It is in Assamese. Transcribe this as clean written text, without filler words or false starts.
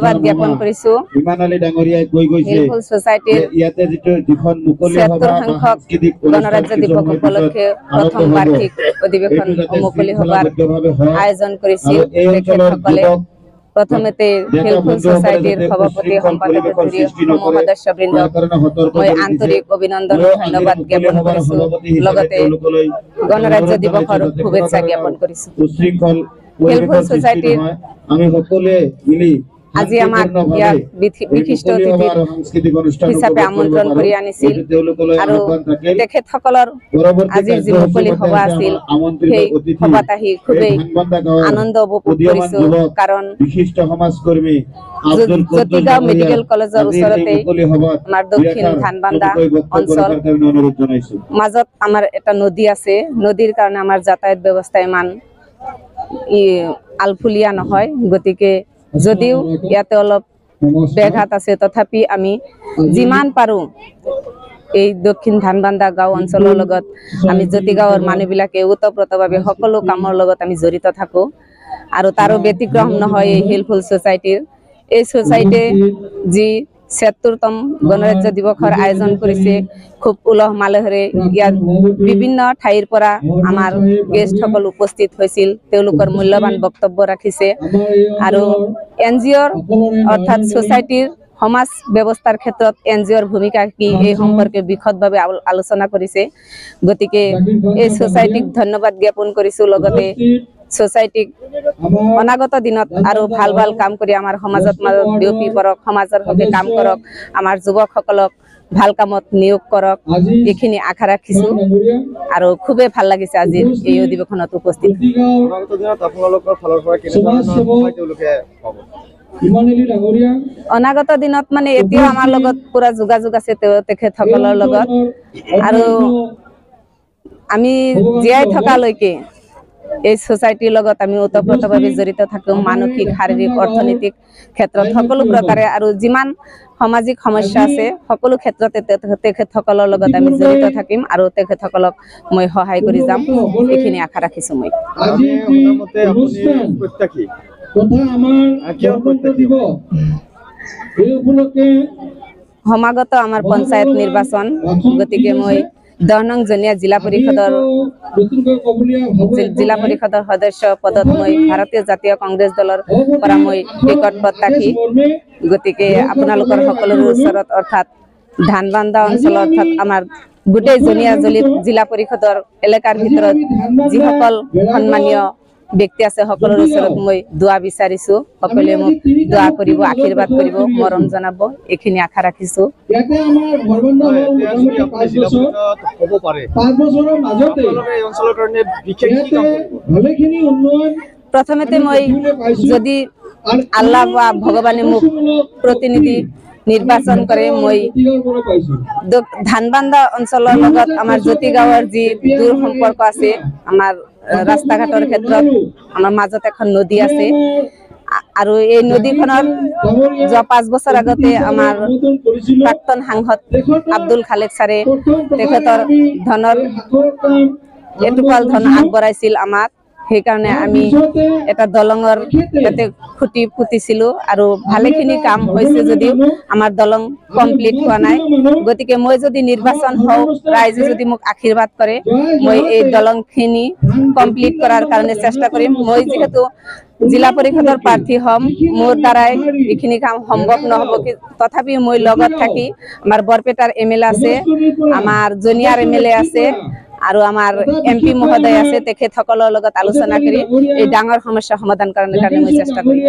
ধন্যবাদ জ্ঞাপন কৰিছো ইমানালি ডাঙৰীয়াই কৈ গৈছে হিলফুল সোসাইটিৰ ইয়াতে যিখন মুকলি সভা সাংস্কৃতিক গণৰাজ্য দিৱস উপলক্ষে প্ৰথম বাৰ্ষিক অধিৱেশন মুকলি সভাৰ আয়োজন কৰিছিল তেখেতসকলে প্ৰথমতে হিলফুল সোসাইটিৰ সভাপতি সম্পাদক সদস্যবৃন্দ মই আন্তৰিক অভিনন্দন ধন্যবাদ জ্ঞাপন কৰিছো লগতে গণৰাজ্য দিৱসৰ শুভেচ্ছা জ্ঞাপন কৰিছো হিলফুল সোসাইটিৰ আমি সকলোৱে মিলি আজি আমাক ইয়াত বিশিষ্ট অতিথি হিচাপে আমন্ত্ৰণ কৰি আনিছিল আৰু তেখেতসকলৰ আজিৰ যি মুকলি সভা আছিল সেই সভাত আহি খুবেই আনন্দ উপভোগ কৰিছো কাৰণ বিশিষ্ট সমাজকৰ্মী জ্যোতিগাঁও মেডিকেল কলেজৰ ওচৰতে আমাৰ দক্ষিণ ধানবান্ধা অঞ্চল মাজত আমাৰ এটা নদী আছে নদীৰ কাৰণে আমাৰ যাতায়াত ব্যৱস্থা ইমান আলফুলীয়া নহয় গতিকে যদিও ইয়াতে অলপ ব্যাঘাত আছে তথাপি আমি যিমান পাৰো এই দক্ষিণ ধানবান্ধা গাঁও অঞ্চলৰ লগত আমি জ্যোতিগাঁৱৰ মানুহবিলাকে ওতপ্ৰোতভাৱে সকলো কামৰ লগত আমি জড়িত থাকো আৰু তাৰো ব্যতিক্ৰম নহয় এই হিলফুল সোসাইটিৰ এই সোসাইটিয়ে যি ৭৬তম গণৰাজ্য দিৱসৰ আয়োজন কৰিছে খুব উলহ মালহেৰে ইয়াত বিভিন্ন ঠাইৰ পৰা আমাৰ গেষ্টসকল উপস্থিত হৈছিল তেওঁলোকৰ মূল্যৱান বক্তব্য ৰাখিছে আৰু এনজিঅ'ৰ অৰ্থাৎ সোসাইটিৰ সমাজ ব্যৱস্থাৰ ক্ষেত্ৰত এনজিঅ'ৰ ভূমিকা কি এই সম্পৰ্কে বিশদভাৱে আলোচনা কৰিছে গতিকে এই সোসাইটিক ধন্যবাদ জ্ঞাপন কৰিছো লগতে সোসাইটিক অনাগত দিনত আৰু ভাল ভাল কাম কৰি আমাৰ সমাজত মাজত বিয়পি পৰক সমাজৰ হকে কাম কৰক আমাৰ যুৱকসকলক ভাল কামত নিয়োগ কৰক এইখিনি আশা ৰাখিছো আৰু খুবেই ভাল লাগিছে আজি এই অধিৱেশনত উপস্থিত অনাগত দিনত মানে এতিয়া আমাৰ লগত পুৰা যোগাযোগ আছে তেখেতসকলৰ লগত আৰু আমি জীয়াই থকালৈকে এই সোসাইটিৰ লগত আমি ওতপ্ৰোতভাৱে জড়িত থাকিম মানসিক শাৰীৰিক অৰ্থনৈতিক ক্ষেত্ৰত সকলো প্ৰকাৰে আৰু যিমান সামাজিক সমস্যা আছে সকলো ক্ষেত্ৰতে তেখেতসকলৰ লগত আমি জড়িত থাকিম আৰু তেখেতসকলক মই সহায় কৰি যাম এইখিনি আশা ৰাখিছো মই সমাগত আমাৰ পঞ্চায়ত নিৰ্বাচন গতিকে মই ১০ নং জনীয়া জিলা পৰিষদৰ সদস্য পদত মই ভাৰতীয় জাতীয় কংগ্ৰেছ দলৰ পৰা মই টিকট প্ৰত্যাশী গতিকে আপোনালোকৰ সকলোৰে ওচৰত অৰ্থাৎ ধানবান্ধা অঞ্চল অৰ্থাৎ আমাৰ গোটেই জনীয়া জিলা পৰিষদৰ এলেকাৰ ভিতৰত যিসকল সন্মানীয় ব্যক্তি আছে সকলোৰ ওচৰত মই দোৱা বিচাৰিছো সকলোৱে মোক দোৱা কৰিব আশীৰ্বাদ কৰিব মৰম জনাব এইখিনি আশা ৰাখিছো প্ৰথমতে মই যদি আল্লাহ বা ভগৱানে মোক প্ৰতিনিধি নিৰ্বাচন কৰে মই ধানবান্ধা অঞ্চলৰ লগত আমাৰ জ্যোতিগাঁৱৰ যি দূৰ সম্পৰ্ক আছে আমাৰ ৰাস্তা ঘাটৰ ক্ষেত্ৰত আমাৰ মাজত এখন নদী আছে আৰু এই নদীখনৰ যোৱা ৫ বছৰ আগতে আমাৰ প্ৰাক্তন সাংসদ আব্দুল খালেক ছাৰে তেখেতৰ ধনৰ এটুকুৰা ধন আগবঢ়াইছিল আমাক সেইকাৰণে আমি এটা দলঙৰ তাতে খুঁটি পুতিছিলো আৰু ভালেখিনি কাম হৈছে যদিও আমাৰ দলং কমপ্লিট হোৱা নাই গতিকে মই যদি নিৰ্বাচন হওঁ ৰাইজে যদি মোক আশীৰ্বাদ কৰে মই এই দলংখিনি কমপ্লিট কৰাৰ কাৰণে চেষ্টা কৰিম মই যিহেতু জিলা পৰিষদৰ প্ৰাৰ্থী হ'ম মোৰ দ্বাৰাই এইখিনি কাম সম্ভৱ নহ'ব তথাপিও মই লগত থাকি আমাৰ বৰপেটাৰ MLA আছে আমাৰ জনিয়াৰ MLA আছে আৰু আমাৰ MP মহোদয় আছে তেখেতসকলৰ লগত আলোচনা কৰি এই ডাঙৰ সমস্যা সমাধান কৰাৰ কাৰণে মই চেষ্টা কৰিম